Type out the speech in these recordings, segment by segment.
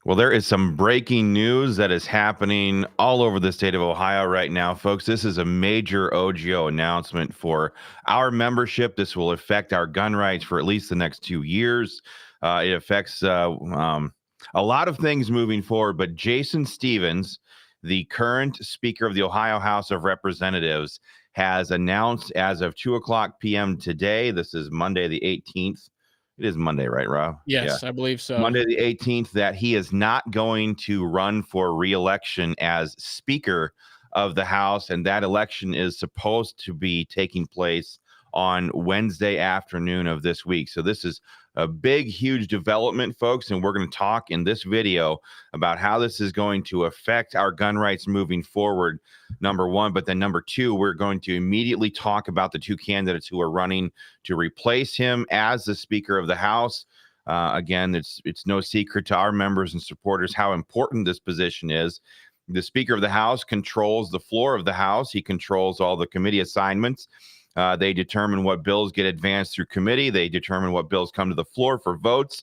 Well, there is some breaking news that is happening all over the state of Ohio right now, folks. This is a major OGO announcement for our membership. This will affect our gun rights for at least the next 2 years. It affects a lot of things moving forward, but Jason Stevens, the current Speaker of the Ohio House of Representatives, has announced as of 2:00 p.m. today, this is Monday the 18th. It is Monday, right, Rob? Yeah. Yes, I believe so. Monday the 18th, that he is not going to run for re-election as Speaker of the House, and that election is supposed to be taking place on Wednesday afternoon of this week. So this is a big, huge development, folks, and we're going to talk in this video about how this is going to affect our gun rights moving forward, number one. But then number two, we're going to immediately talk about the two candidates who are running to replace him as the Speaker of the House. Again, it's no secret to our members and supporters how important this position is. The Speaker of the House controls the floor of the House. He controls all the committee assignments. They determine what bills get advanced through committee. They determine what bills come to the floor for votes.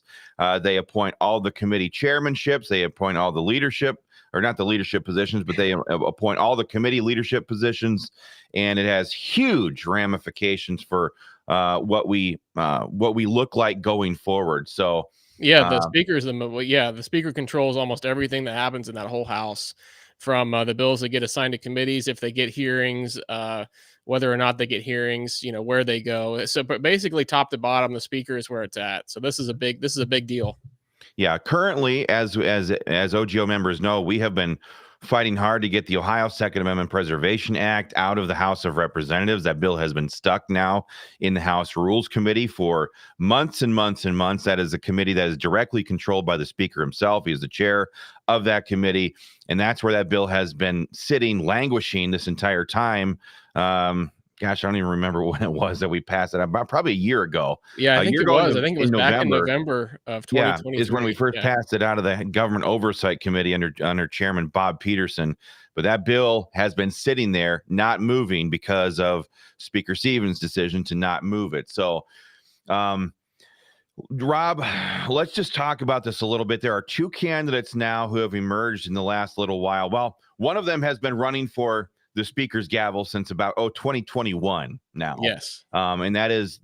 They appoint all the committee chairmanships. They appoint all the leadership, or not the leadership positions, but they appoint all the committee leadership positions. And it has huge ramifications for what we look like going forward. So yeah, the speaker controls almost everything that happens in that whole house, from the bills that get assigned to committees, if they get hearings, whether or not they get hearings, where they go. So, but basically, top to bottom, the speaker is where it's at. So this is a big deal. Yeah, currently, as OGO members know, we have been fighting hard to get the Ohio Second Amendment Preservation Act out of the House of Representatives. That bill has been stuck now in the House Rules Committee for months and months and months. That is a committee that is directly controlled by the Speaker himself. He is the chair of that committee, and that's where that bill has been sitting, languishing this entire time. Gosh, I don't even remember when it was that we passed it. About probably a year ago. Yeah, I think it was. I think it was back in November. November of 2023. Yeah, is when we first passed it out of the Government Oversight Committee under Chairman Bob Peterson. But that bill has been sitting there, not moving, because of Speaker Stevens' decision to not move it. So, Rob, let's just talk about this a little bit. There are two candidates now who have emerged in the last little while. Well, one of them has been running for the Speaker's gavel since about 2021 now. Yes. And that is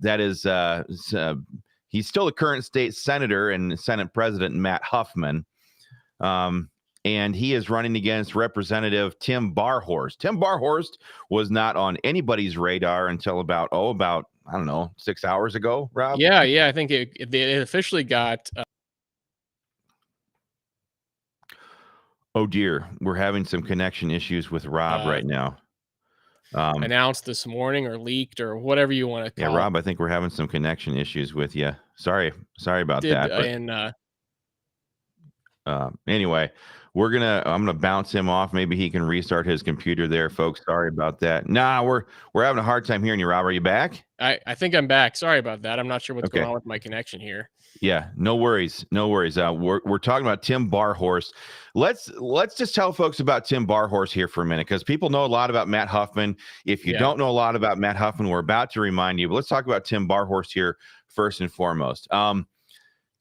he's still the current state senator and Senate President Matt Huffman. And he is running against Representative Tim Barhorst. Tim Barhorst was not on anybody's radar until about I don't know, 6 hours ago, Rob. Yeah, I think it officially got Oh dear, we're having some connection issues with Rob right now. Announced this morning, or leaked, or whatever you want to call it. Yeah, Rob, I think we're having some connection issues with you. Sorry about that. But, anyway, I'm gonna bounce him off. Maybe he can restart his computer there, folks. Sorry about that. Nah, we're having a hard time hearing you, Rob. Are you back? I think I'm back. Sorry about that. I'm not sure what's going on with my connection here. Yeah, no worries. We're talking about Tim Barhorst. Let's just tell folks about Tim Barhorst here for a minute, because people know a lot about Matt Huffman. If you don't know a lot about Matt Huffman, we're about to remind you. But let's talk about Tim Barhorst here first and foremost.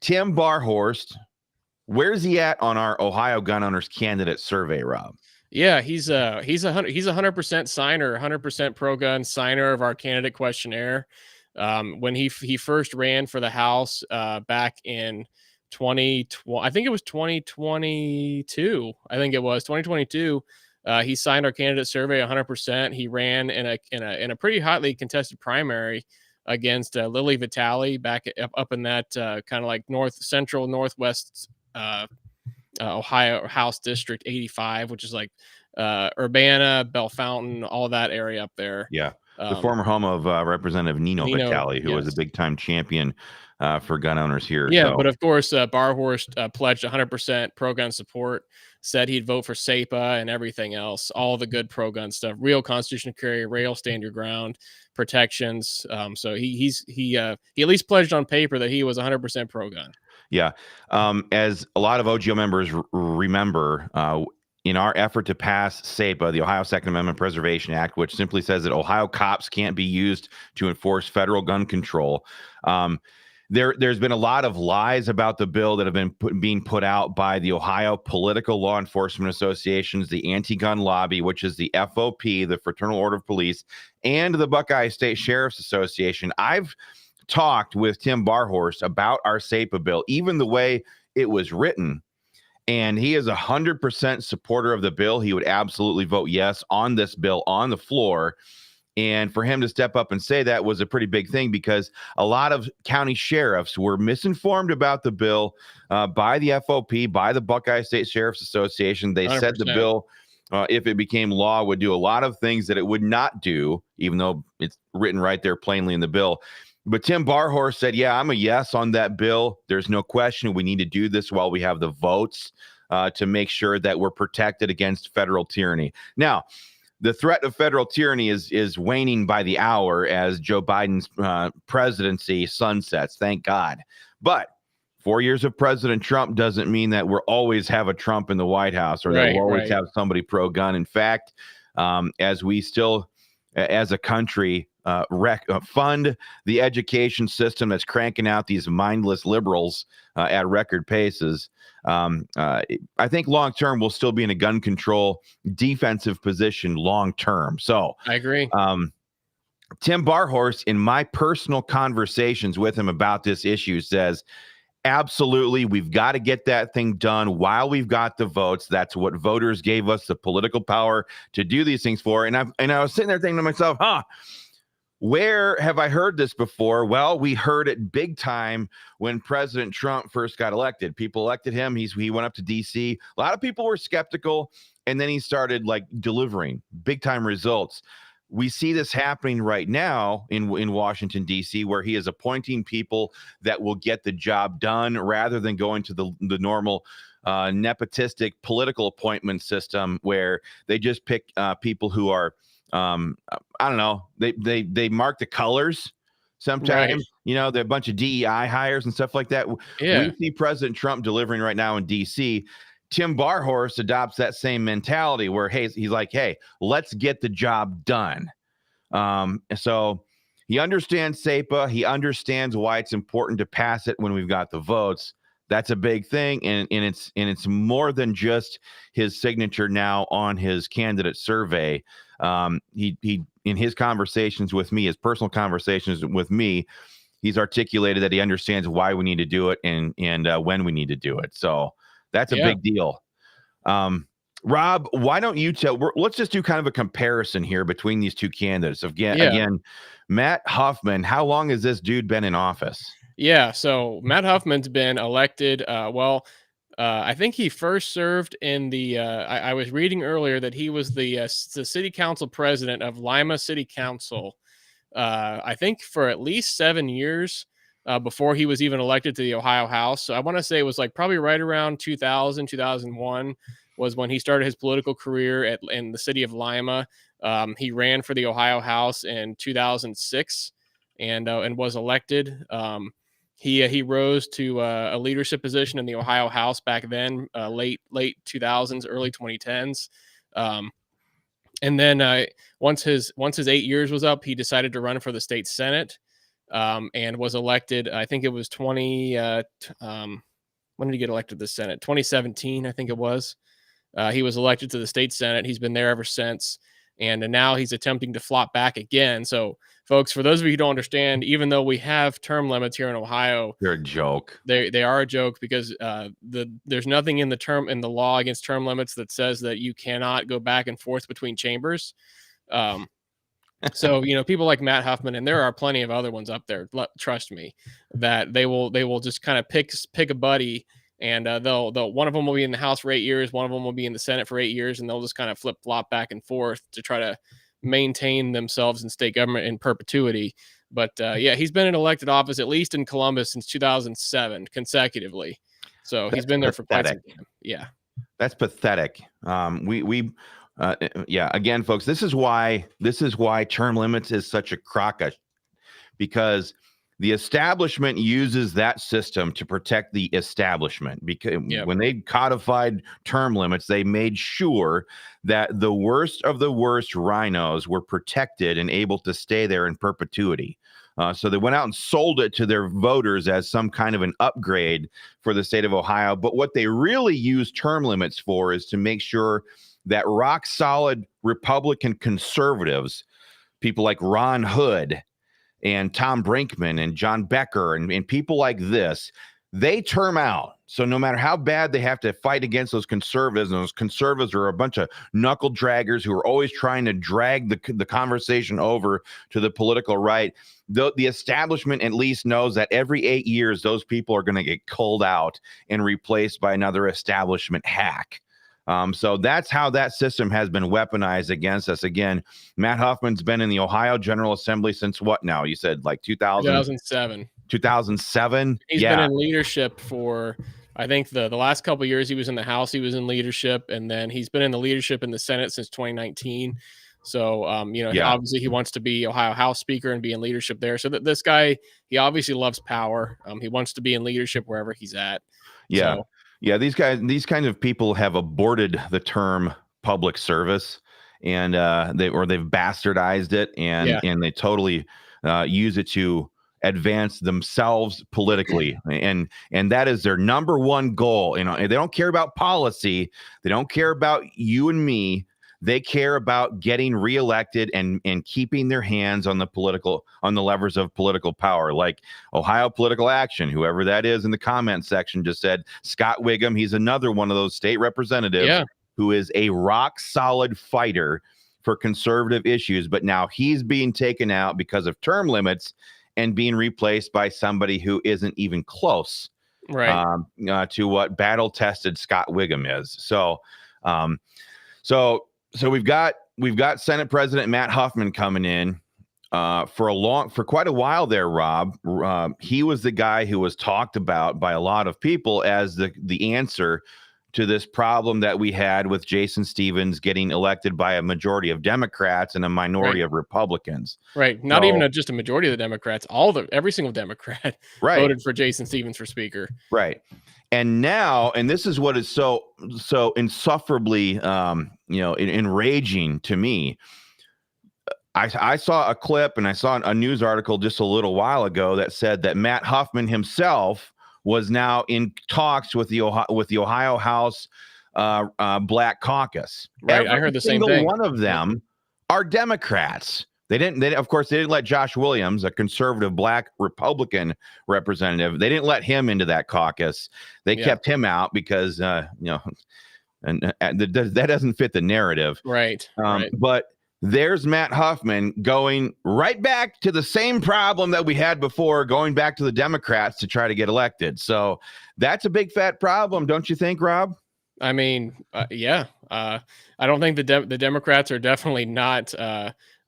Tim Barhorst, where's he at on our Ohio gun owners candidate survey, Rob? Yeah, he's a 100% signer, 100% pro-gun signer of our candidate questionnaire. When he first ran for the House back in 2020, I think it was 2022. I think it was 2022. He signed our candidate survey 100%. He ran in a pretty hotly contested primary against Lily Vitale back up in that kind of like northwest Ohio House District 85, which is like Urbana, Bellefontaine, all that area up there. Yeah. The former home of Representative Nino Vitale, who was a big-time champion for gun owners here. Yeah, but of course, Barhorst pledged 100% pro-gun support, said he'd vote for SAPA and everything else, all the good pro-gun stuff, real constitutional carry, rail, stand your ground, protections. So he at least pledged on paper that he was 100% pro-gun. Yeah. As a lot of OGO members remember, in our effort to pass SAPA, the Ohio Second Amendment Preservation Act, which simply says that Ohio cops can't be used to enforce federal gun control, There's been a lot of lies about the bill that have been being put out by the Ohio Political Law Enforcement Associations, the Anti-Gun Lobby, which is the FOP, the Fraternal Order of Police, and the Buckeye State Sheriff's Association. I've talked with Tim Barhorst about our SAPA bill, even the way it was written, and he is 100% supporter of the bill. He would absolutely vote yes on this bill on the floor. And for him to step up and say that was a pretty big thing, because a lot of county sheriffs were misinformed about the bill by the FOP, by the Buckeye State Sheriff's Association. They 100%. said the bill, if it became law, would do a lot of things that it would not do, even though it's written right there plainly in the bill. But Tim Barhorst said, yeah, I'm a yes on that bill. There's no question we need to do this while we have the votes to make sure that we're protected against federal tyranny. Now, the threat of federal tyranny is waning by the hour as Joe Biden's presidency sunsets, thank God. But 4 years of President Trump doesn't mean that we'll always have a Trump in the White House, or that we'll always have somebody pro-gun. In fact, as we still, as a country, fund the education system that's cranking out these mindless liberals at record paces, I think long term we'll still be in a gun control defensive position long term. So I agree. Tim Barhorst, in my personal conversations with him about this issue, says, absolutely, we've got to get that thing done while we've got the votes. That's what voters gave us the political power to do these things for. And I was sitting there thinking to myself, where have I heard this before? Well, we heard it big time when President Trump first got elected. People elected him. He went up to D.C. A lot of people were skeptical, and then he started delivering big time results. We see this happening right now in Washington, D.C., where he is appointing people that will get the job done rather than going to the normal nepotistic political appointment system where they just pick people who are, I don't know, they mark the colors sometimes. Right. They're a bunch of DEI hires and stuff like that. Yeah. We see President Trump delivering right now in D.C. Tim Barhorst adopts that same mentality where, he's like, hey, let's get the job done. So he understands SAPA. He understands why it's important to pass it when we've got the votes. That's a big thing. And it's more than just his signature now on his candidate survey. He in his conversations with me, his personal conversations with me, he's articulated that he understands why we need to do it and when we need to do it. So that's a big deal. Rob, why don't you let's just do kind of a comparison here between these two candidates. Again, Matt Huffman, how long has this dude been in office? Yeah, so Matt Huffman's been elected. I think he first served in the, I was reading earlier that he was the city council president of Lima City Council, I think for at least 7 years. Before he was even elected to the Ohio House. So I want to say it was probably right around 2000, 2001 was when he started his political career in the city of Lima. He ran for the Ohio House in 2006 and was elected. He rose to a leadership position in the Ohio House back then, late 2000s, early 2010s. And then once his 8 years was up, he decided to run for the state Senate. And was elected. I think it was when did he get elected to the Senate? 2017, I think it was. He was elected to the state Senate. He's been there ever since. And now he's attempting to flop back again. So, folks, for those of you who don't understand, even though we have term limits here in Ohio, they're a joke. They are a joke because there's nothing in the law against term limits that says that you cannot go back and forth between chambers. So, people like Matt Huffman, and there are plenty of other ones up there, trust me, that they will just kind of pick a buddy, and they'll one of them will be in the House for 8 years, one of them will be in the Senate for 8 years, and they'll just kind of flip flop back and forth to try to maintain themselves in state government in perpetuity. But he's been in elected office, at least in Columbus, since 2007 consecutively. So he's been there for quite some time. Yeah, that's pathetic. Again, folks, this is why term limits is such a crock, because the establishment uses that system to protect the establishment. Because when they codified term limits, they made sure that the worst of the worst rhinos were protected and able to stay there in perpetuity. So they went out and sold it to their voters as some kind of an upgrade for the state of Ohio. But what they really use term limits for is to make sure that rock solid Republican conservatives, people like Ron Hood and Tom Brinkman and John Becker and people like this, they term out. So no matter how bad they have to fight against those conservatives, and those conservatives are a bunch of knuckle draggers who are always trying to drag the conversation over to the political right, the establishment at least knows that every 8 years, those people are going to get culled out and replaced by another establishment hack. So that's how that system has been weaponized against us. Again, Matt Huffman's been in the Ohio General Assembly since what now? You said like 2007. 2007? He's been in leadership for, I think the last couple of years he was in the House, he was in leadership, and then he's been in the leadership in the Senate since 2019. So, obviously he wants to be Ohio House Speaker and be in leadership there. So that this guy, he obviously loves power. He wants to be in leadership wherever he's at. Yeah. So, yeah, these kinds of people have aborted the term public service, and they've bastardized it, and they totally use it to advance themselves politically, and that is their number one goal. They don't care about policy, they don't care about you and me. They care about getting reelected and keeping their hands on the levers of political power, like Ohio Political Action, whoever that is in the comment section just said Scott Wiggum. He's another one of those state representatives who is a rock solid fighter for conservative issues. But now he's being taken out because of term limits and being replaced by somebody who isn't even close to what battle tested Scott Wiggum is. So we've got Senate President Matt Huffman coming in for quite a while there, Rob. He was the guy who was talked about by a lot of people as the answer to this problem that we had with Jason Stevens getting elected by a majority of Democrats and a minority of Republicans. Right. Not even just a majority of the Democrats, every single Democrat voted for Jason Stevens for Speaker. Right. And now, and this is what is so insufferably, enraging to me. I saw a clip and I saw a news article just a little while ago that said that Matt Huffman himself was now in talks with the Ohio House Black Caucus. Right. I heard the same thing. One of them are Democrats. Of course, they didn't let Josh Williams, a conservative Black Republican representative, they didn't let him into that caucus. They kept him out because, that doesn't fit the narrative. Right. But there's Matt Huffman going right back to the same problem that we had before, going back to the Democrats to try to get elected. So that's a big fat problem, don't you think, Rob? I mean, I don't think the Democrats are definitely not.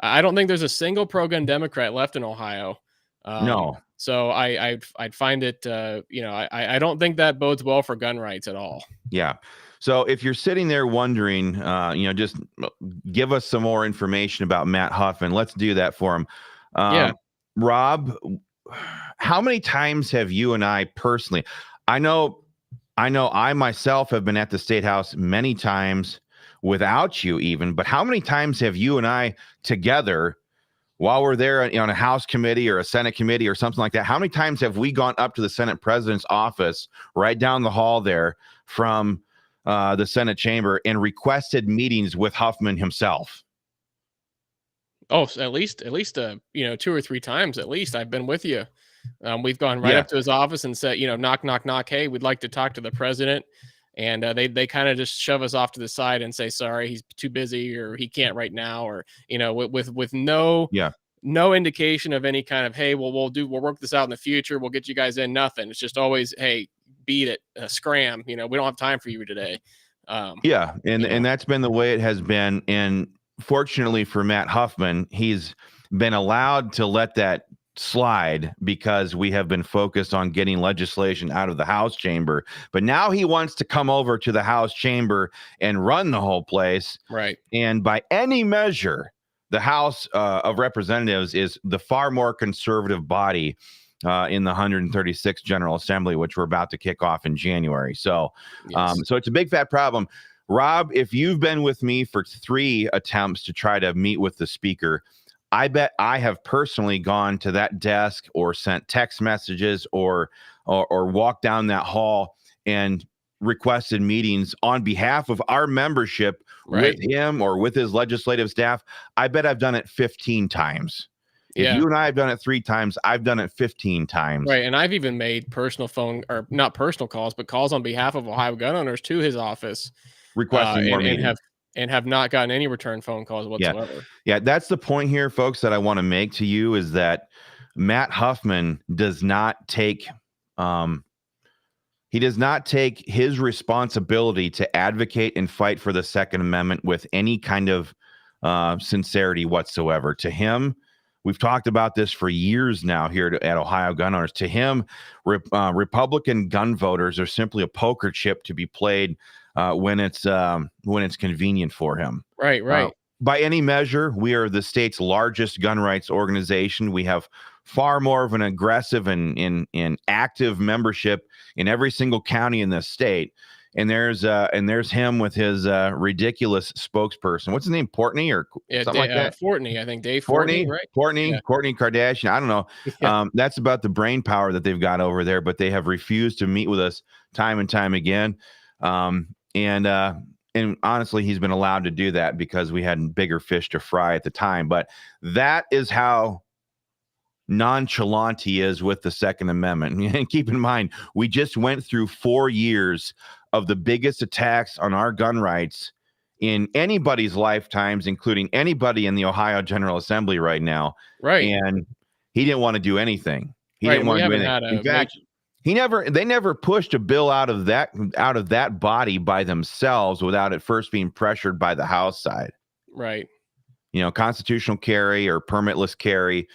I don't think there's a single pro-gun Democrat left in Ohio. No. So I'd find it, I don't think that bodes well for gun rights at all. Yeah. So if you're sitting there wondering, just give us some more information about Matt Huffman. Let's do that for him. Rob, how many times have you and I personally, I know I myself have been at the State House many times without you even, but how many times have you and I together, while we're there on a House committee or a Senate committee or something like that, how many times have we gone up to the Senate president's office right down the hall there from the Senate chamber and requested meetings with Huffman himself? Oh, at least 2 or 3 times at least. I've been with you. We've gone right up to his office and said, knock, knock, knock. Hey, we'd like to talk to the president. And they kind of just shove us off to the side and say, sorry, he's too busy, or he can't right now, or, with no indication of any kind of, hey, we'll work this out in the future. We'll get you guys in. Nothing. It's just always, hey, beat it, scram. We don't have time for you today. And that's been the way it has been. And fortunately for Matt Huffman, he's been allowed to let that slide because we have been focused on getting legislation out of the House chamber. But now he wants to come over to the House chamber and run the whole place. Right. And by any measure, the House of Representatives is the far more conservative body in the 136th General Assembly, which we're about to kick off in January. So, so it's a big fat problem. Rob, if you've been with me for 3 attempts to try to meet with the speaker, I bet I have personally gone to that desk or sent text messages or walked down that hall and requested meetings on behalf of our membership with Right. him or with his legislative staff. I bet I've done it 15 times. If Yeah. you and I have done it 3 times, I've done it 15 times Right, and I've even made personal phone or not personal calls, but calls on behalf of Ohio gun owners to his office, requesting more and meetings. have not gotten any return phone calls Yeah. whatsoever. Yeah. That's the point here, folks, that I want to make to you is that Matt Huffman does not take, um, he does not take his responsibility to advocate and fight for the Second Amendment with any kind of sincerity whatsoever. To him, we've talked about this for years now here at Ohio Gun Owners. To him, Republican gun voters are simply a poker chip to be played when it's convenient for him. Right, Uh, right, by any measure, we are the state's largest gun rights organization. We have far more of an aggressive and active membership in every single county in this state. And there's him with his ridiculous spokesperson. What's his name? Portney or yeah. something like that? Fortney, I think Dave Fortney, right? Yeah, Courtney Kardashian. I don't know. yeah, That's about the brain power that they've got over there, but they have refused to meet with us time and time again. And honestly, he's been allowed to do that because we had bigger fish to fry at the time. But that is how nonchalant he is with the Second Amendment. And keep in mind, we just went through 4 years of the biggest attacks on our gun rights in anybody's lifetimes, including anybody in the Ohio General Assembly right now. right, And he didn't want to do anything. He right. didn't And we want to do haven't anything. had In a fact, they never pushed a bill out of that body by themselves without it first being pressured by the House side. right, Constitutional carry or permitless carry,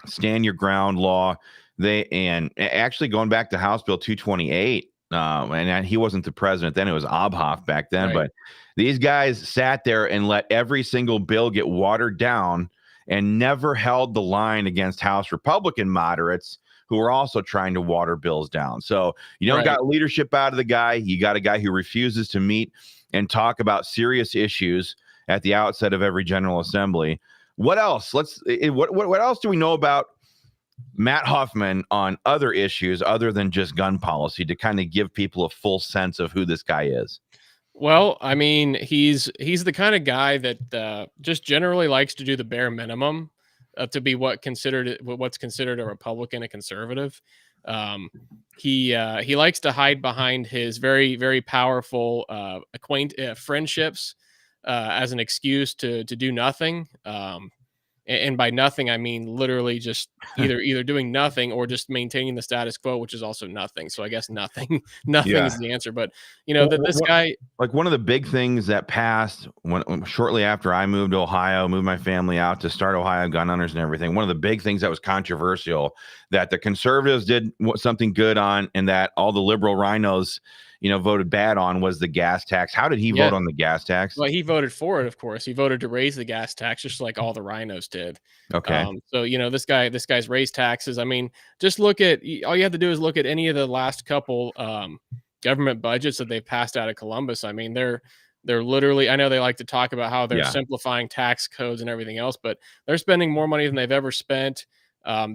stand your ground law. And actually going back to House Bill 228, and he wasn't the president then; it was Obhoff back then. right, But these guys sat there and let every single bill get watered down and never held the line against House Republican moderates who are also trying to water bills down. So you don't right. got leadership out of the guy. You got a guy who refuses to meet and talk about serious issues at the outset of every General Assembly. What else? What else do we know about Matt Huffman on other issues other than just gun policy to kind of give people a full sense of who this guy is? Well, I mean, he's the kind of guy that just generally likes to do the bare minimum to be what's considered a Republican, a conservative. Um, he likes to hide behind his very very powerful friendships as an excuse to do nothing. And by nothing, I mean literally just either doing nothing or just maintaining the status quo, which is also nothing. So I guess nothing, nothing Yeah. is the answer. But Well, that this guy, like one of the big things that passed when shortly after I moved to Ohio, moved my family out to start Ohio Gun Owners and everything. One of the big things that was controversial that the conservatives did something good on, and that all the liberal rhinos, voted bad on, was the gas tax. How did he yeah, vote on the gas tax? well, he voted for it. Of course, he voted to raise the gas tax, just like all the rhinos did. Okay. So this guy's raised taxes. I mean, just look at all you have to do is look at any of the last couple government budgets that they've passed out of Columbus. I mean, they're literally. I know they like to talk about how they're Yeah. simplifying tax codes and everything else, but they're spending more money than they've ever spent.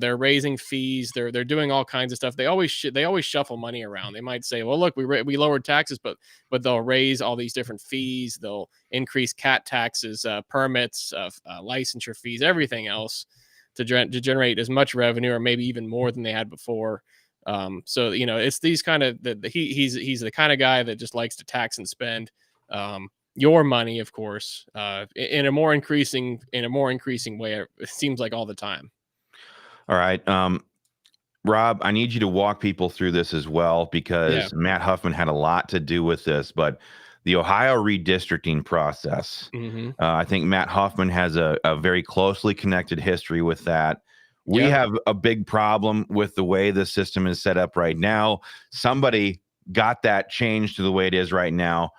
They're raising fees. They're doing all kinds of stuff. They always shuffle money around. They might say, "Well, look, we lowered taxes," but they'll raise all these different fees. They'll increase cat taxes, permits, licensure fees, everything else to generate as much revenue or maybe even more than they had before. So it's these kind of he's the kind of guy that just likes to tax and spend your money, of course, in a more increasing way. It seems like all the time. All right. Rob, I need you to walk people through this as well Yeah. because Matt Huffman had a lot to do with this. But the Ohio redistricting process, Hmm. I think Matt Huffman has a very closely connected history with that. We Yeah. have a big problem with the way the system is set up right now. Somebody got that changed to the way it is right now.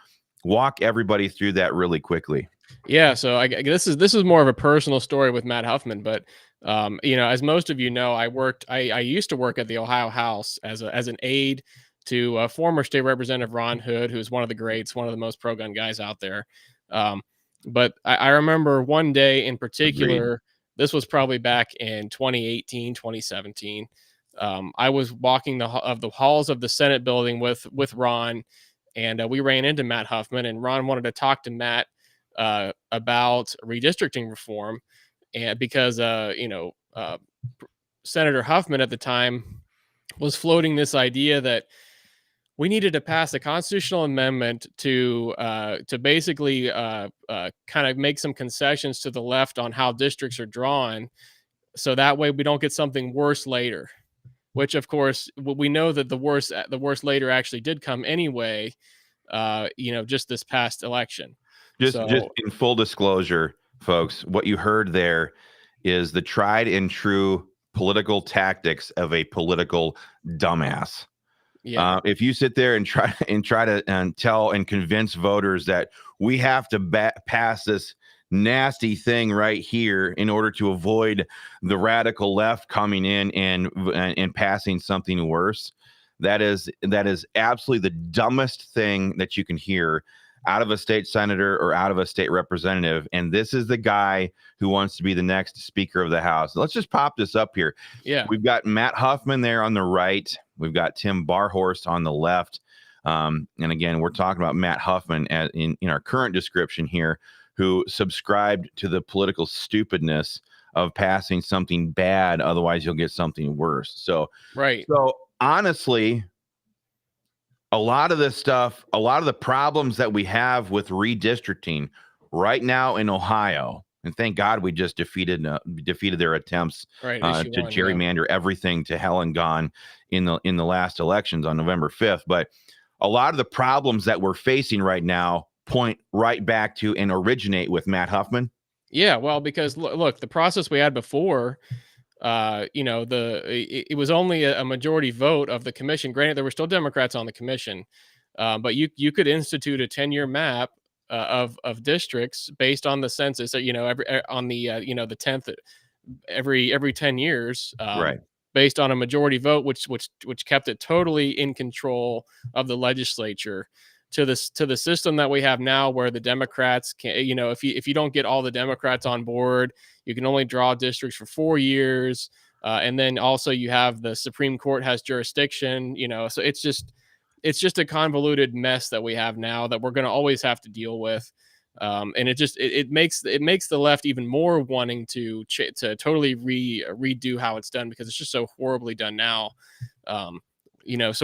Walk everybody through that really quickly. Yeah, so this is more of a personal story with Matt Huffman, but as most of you know, I used to work at the Ohio House as an aide to former State Representative Ron Hood, who's one of the greats, one of the most pro gun guys out there. Um, But I remember one day in Agreed. particular, this was probably back in 2018, 2017. I was walking the halls of the Senate building with Ron, and we ran into Matt Huffman, and Ron wanted to talk to Matt about redistricting reform, and because Senator Huffman at the time was floating this idea that we needed to pass a constitutional amendment to basically kind of make some concessions to the left on how districts are drawn, so that way we don't get something worse later. Which, of course, we know that the worst later actually did come anyway. Just this past election. Just So in full disclosure, folks, what you heard there is the tried and true political tactics of a political dumbass. yeah, If you sit there and try to tell and convince voters that we have to pass this nasty thing right here in order to avoid the radical left coming in and passing something worse, that is absolutely the dumbest thing that you can hear out of a state senator or out of a state representative. And this is the guy who wants to be the next Speaker of the House. Let's just pop this up here. yeah, We've got Matt Huffman there on the right. We've got Tim Barhorst on the left. And again, we're talking about Matt Huffman in our current description here, who subscribed to the political stupidness of passing something bad. Otherwise, you'll get something worse. right, So honestly, a lot of this stuff, a lot of the problems that we have with redistricting right now in Ohio, and thank God we just defeated their attempts right. to Issue 1, yeah, gerrymander everything to hell and gone in the last elections on November 5th. But a lot of the problems that we're facing right now point right back to and originate with Matt Huffman. yeah. Well, because look, the process we had before, it was only a majority vote of the commission. Granted, there were still Democrats on the commission, but you could institute a 10-year map of districts based on the census. Every on the 10th every 10 years, Right. based on a majority vote, which kept it totally in control of the legislature. To the system that we have now, where the Democrats can, if you don't get all the Democrats on board, you can only draw districts for 4 years, and then also you have the Supreme Court has jurisdiction. So it's just a convoluted mess that we have now that we're going to always have to deal with. And it makes the left even more wanting to totally redo how it's done, because it's just so horribly done now. So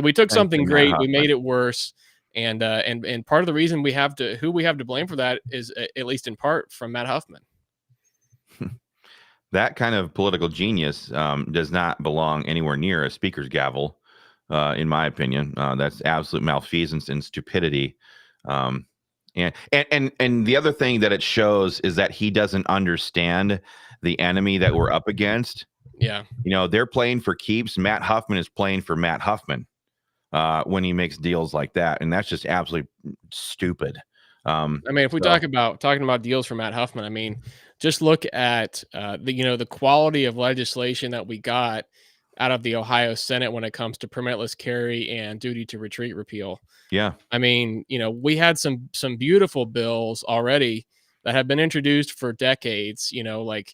we took Thanks to something Matt great, we Huffman. made it worse, and part of the reason we have to blame for that is, at least in part, from Matt Huffman. That kind of political genius does not belong anywhere near a speaker's gavel, in my opinion. That's absolute malfeasance and stupidity. And the other thing that it shows is that he doesn't understand the enemy that we're up against. Yeah. They're playing for keeps. Matt Huffman is playing for Matt Huffman when he makes deals like that, and that's just absolutely stupid. I mean, if we talking about deals for Matt Huffman, I mean, just look at the quality of legislation that we got out of the Ohio Senate when it comes to permitless carry and duty to retreat repeal. Yeah, I mean, we had some beautiful bills already that have been introduced for decades. Like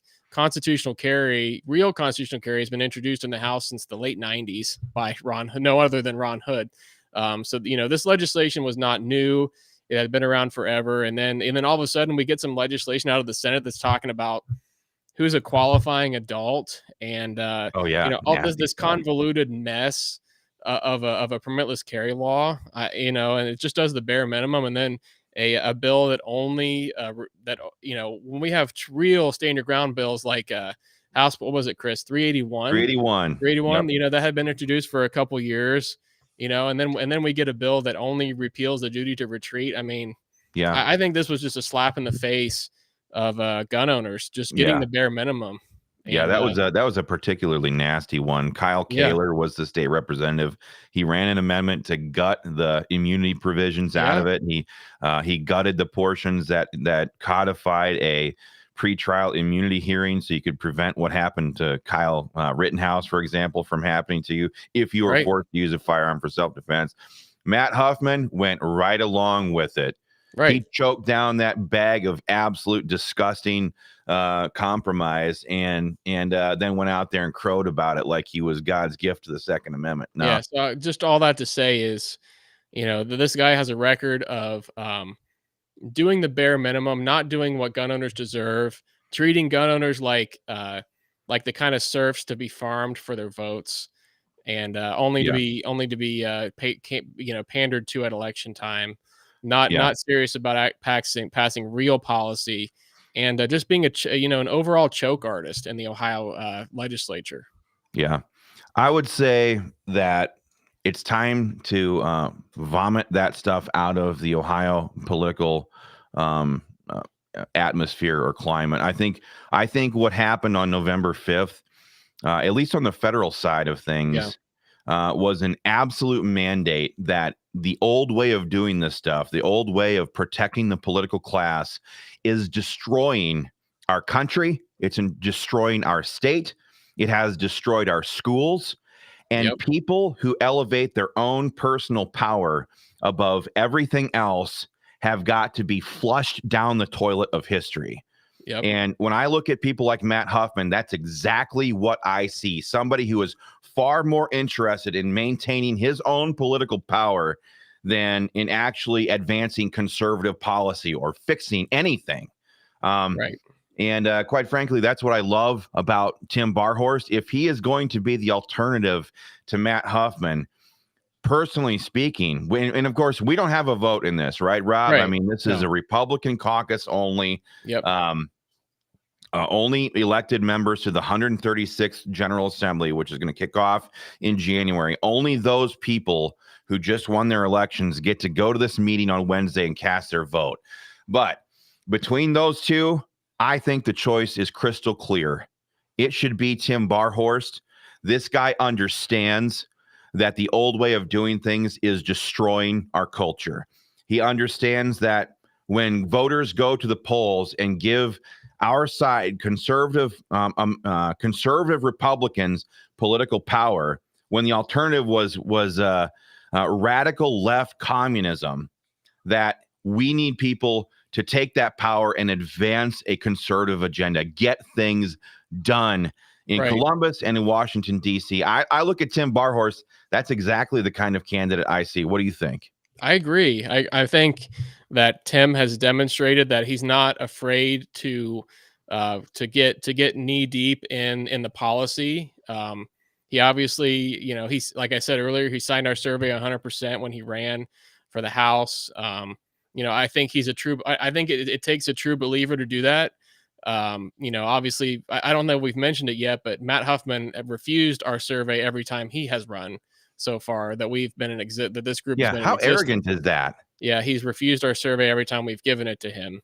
real constitutional carry has been introduced in the House since the late '90s by no other than Ron Hood. So this legislation was not new. It had been around forever, and then all of a sudden we get some legislation out of the Senate that's talking about who's a qualifying adult, and oh yeah, all this nasty stuff. convoluted mess of a permitless carry law, and it just does the bare minimum, and then a bill that only when we have real stand your ground bills like House, what was it, Chris, 381, 381. Yep. that had been introduced for a couple years, and then we get a bill that only repeals the duty to retreat. I mean, Yeah. I think this was just a slap in the face of gun owners just getting the bare minimum. Yeah, And, that was a particularly nasty one. Kyle Yeah. Kaler was the state representative. He ran an amendment to gut the immunity provisions out of it. And he gutted the portions that codified a pretrial immunity hearing, so you could prevent what happened to Kyle Rittenhouse, for example, from happening to you if you were forced to use a firearm for self-defense. Matt Huffman went right along with it. Right. He choked down that bag of absolute disgusting compromise, and then went out there and crowed about it like he was God's gift to the Second Amendment. No, Yeah. So just all that to say is, this guy has a record of doing the bare minimum, not doing what gun owners deserve, treating gun owners like the kind of serfs to be farmed for their votes, and yeah, only to be pandered to at election time, not yeah, not serious about passing real policy, and just being an overall choke artist in the Ohio legislature. yeah. I would say that it's time to vomit that stuff out of the Ohio political um, uh, atmosphere or climate. I think what happened on November 5th, at least on the federal side of Yeah. things, was an absolute mandate that the old way of doing this stuff, the old way of protecting the political class, is destroying our country. It's destroying our state. It has destroyed our schools, and Yep. people who elevate their own personal power above everything else have got to be flushed down the toilet of history. Yep. And when I look at people like Matt Huffman, that's exactly what I see. Somebody who is far more interested in maintaining his own political power than in actually advancing conservative policy or fixing anything. Um, Right. and quite frankly, that's what I love about Tim Barhorst. If he is going to be the alternative to Matt Huffman, personally speaking, and of course, we don't have a vote in this, right, Rob? I Right. mean, this is No. a Republican caucus only. Yep. Um, only elected members to the 136th General Assembly, which is going to kick off in January. Only those people who just won their elections get to go to this meeting on Wednesday and cast their vote. But between those two, I think the choice is crystal clear. It should be Tim Barhorst. This guy understands that the old way of doing things is destroying our culture. He understands that when voters go to the polls and give our side, conservative Republicans, political power, when the alternative was radical left communism, that we need people to take that power and advance a conservative agenda, get things done in Right. Columbus and in Washington, D.C. I look at Tim Barhorst. That's exactly the kind of candidate I see. What do you think? I agree. I think that Tim has demonstrated that he's not afraid to get knee deep in the policy. He obviously, he's like I said earlier, he signed our survey 100% when he ran for the House. I think he's a true. I think it takes a true believer to do that. Obviously, I don't know if we've mentioned it yet, but Matt Huffman refused our survey every time he has run so far that we've been that this group has Yeah, been in how existence. arrogant is that? Yeah, he's refused our survey every time we've given it to him.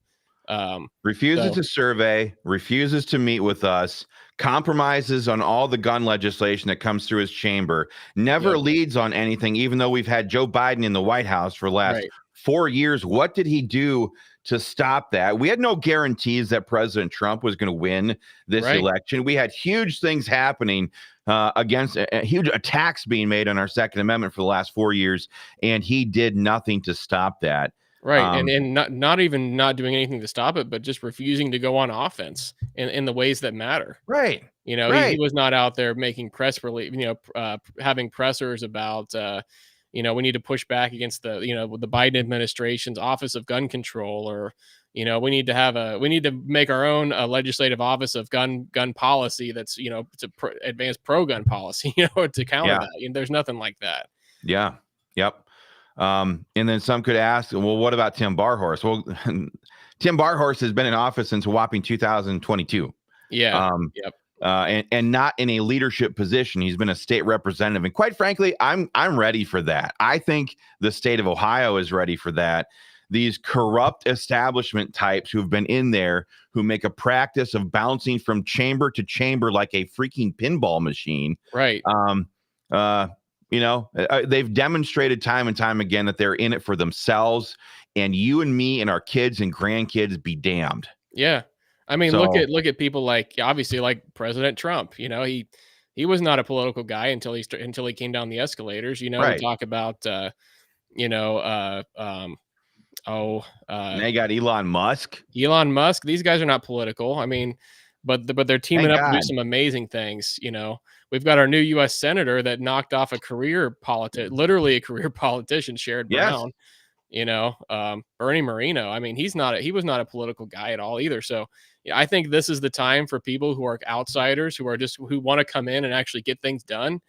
Um, Refuses so to survey, refuses to meet with us, compromises on all the gun legislation that comes through his chamber, never yep, leads on anything, even though we've had Joe Biden in the White House for the last right, 4 years. What did he do to stop that? We had no guarantees that President Trump was going to win this right, election. We had huge things happening against huge attacks being made on our Second Amendment for the last 4 years, and he did nothing to stop that. right, and Um, not even not doing anything to stop it, but just refusing to go on offense in the ways that matter. right, He right. was not out there making press release, having pressers about, we need to push back against the Biden administration's Office of Gun Control, or, we need to make our own legislative office of gun policy that's, to advance pro gun policy, to counter Yeah. that. There's nothing like that. Yeah. Yep. And then some could ask, well, what about Tim Barhorst? Well, Tim Barhorst has been in office since a whopping 2022. Yeah. Um, Yep. and not in a leadership position. He's been a state representative, and quite frankly, I'm ready for that. I think the state of Ohio is ready for that. These corrupt establishment types who've been in there, who make a practice of bouncing from chamber to chamber like a freaking pinball machine. Right. Um, uh, they've demonstrated time and time again that they're in it for themselves, and you and me and our kids and grandkids be damned. Yeah. I mean, So, look at people like, obviously, like President Trump. He was not a political guy until he came down the escalators. We right. talk about you know, uh, um, Oh, Now you got Elon Musk. Elon Musk. These guys are not political. I mean, but they're teaming Thank up to do God. some amazing things. We've got our new U.S. senator that knocked off literally a career politician, Sherrod Yes. Brown. Bernie Moreno. I mean, he was not a political guy at all either. So yeah, I think this is the time for people who are outsiders, who want to come in and actually get things done.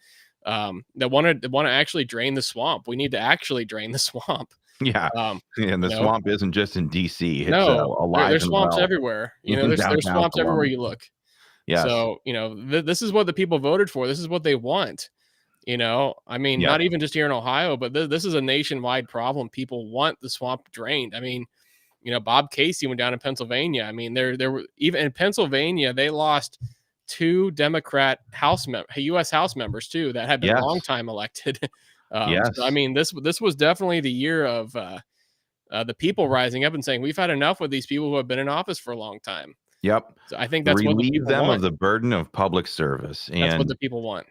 That want to actually drain the swamp. We need to actually drain the swamp. Yeah. Um, And you the know, swamp isn't just in DC. It's no, alive there's and swamps well everywhere. in There's downtown swamps everywhere Columbus. you look. Yes. So this is what the people voted for. This is what they want. I mean, Yep. not even just here in Ohio, but this is a nationwide problem. People want the swamp drained. I mean, Bob Casey went down in Pennsylvania. I mean, there were even in Pennsylvania, they lost two Democrat U.S. House members too that had been Yes. long time elected. So I Yes. mean, this was definitely the year of the people rising up and saying we've had enough with these people who have been in office for a long time. Yep. So I think that's what the Relieve people them of want. the burden of public service. That's what And the people want.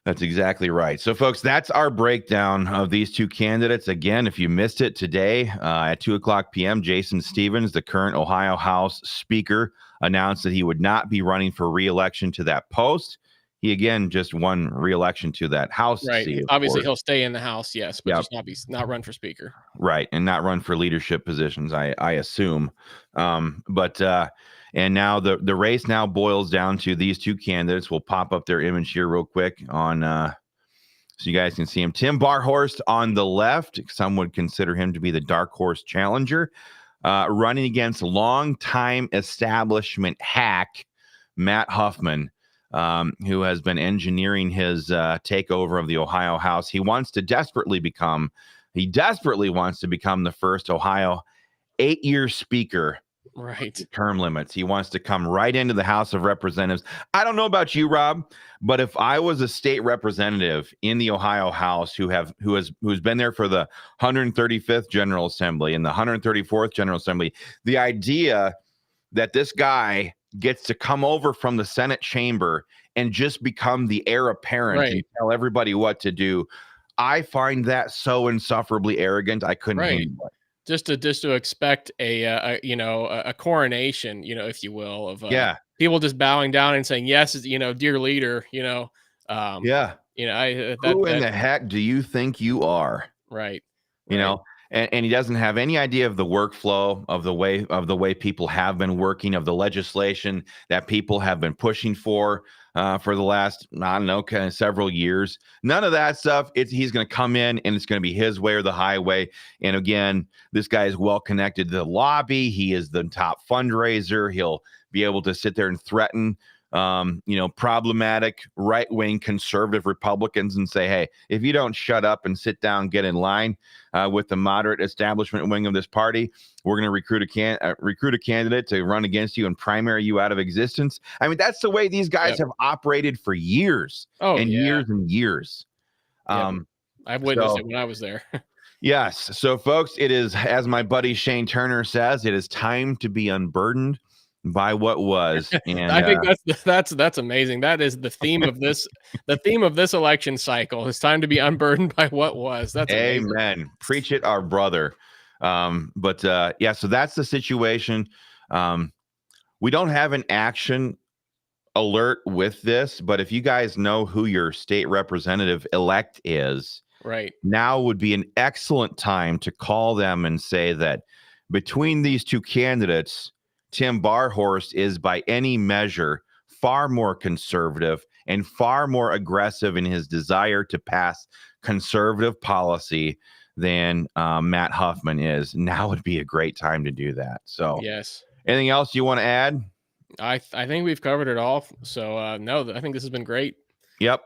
that's exactly right. So, folks, that's our breakdown of these two candidates. Again, if you missed it today at 2:00 p.m., Jason Stevens, the current Ohio House Speaker, announced that he would not be running for re-election to that post. He, again, just won re-election to that House Right. seat, of Obviously, course. he'll stay in the House, yes, but Yep. just not run for Speaker. Right, and not run for leadership positions, I assume. And now the race now boils down to these two candidates. We'll pop up their image here real quick on so you guys can see him. Tim Barhorst on the left. Some would consider him to be the dark horse challenger, running against longtime establishment hack Matt Huffman, who has been engineering his takeover of the Ohio House. He desperately wants to become the first Ohio 8-year speaker. Right. Term limits. He wants to come right into the House of Representatives. I don't know about you, Rob, but if I was a state representative in the Ohio House who's been there for the 135th General Assembly and the 134th General Assembly, the idea that this guy gets to come over from the Senate chamber and just become the heir apparent and tell everybody what to do, I find that so insufferably arrogant. I couldn't handle it. Just to expect a coronation, if you will, of people just bowing down and saying yes, dear leader, Who in the heck do you think you are? Right. And he doesn't have any idea of the workflow of the way people have been working, of the legislation that people have been pushing for the last, I don't know, kind of several years. None of that stuff. He's going to come in and it's going to be his way or the highway. And again, this guy is well connected to the lobby. He is the top fundraiser. He'll be able to sit there and threaten problematic right-wing conservative Republicans and say, hey, if you don't shut up and sit down, get in line with the moderate establishment wing of this party, we're going to recruit a candidate to run against you and primary you out of existence. I mean, that's the way these guys have operated for years years and years. I've witnessed it when I was there. Yes. So, folks, it is, as my buddy Shane Turner says, it is time to be unburdened by what was. And I think that's amazing. That is the theme of this. The theme of this election cycle. It's time to be unburdened by what was. That's amazing. Amen. Preach it, our brother. So that's the situation. We don't have an action alert with this, but if you guys know who your state representative elect is, right now would be an excellent time to call them and say that between these two candidates, Tim Barhorst is by any measure far more conservative and far more aggressive in his desire to pass conservative policy than Matt Huffman is. Now would be a great time to do that. So, yes. Anything else you want to add? I think we've covered it all. So, no, I think this has been great. Yep.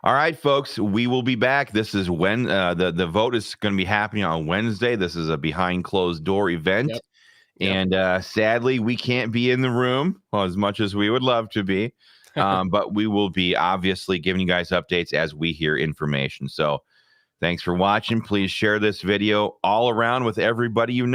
All right, folks, we will be back. This is when the vote is going to be happening on Wednesday. This is a behind closed door event. Yep. And sadly, we can't be in the room as much as we would love to be. But we will be obviously giving you guys updates as we hear information. So thanks for watching. Please share this video all around with everybody you know.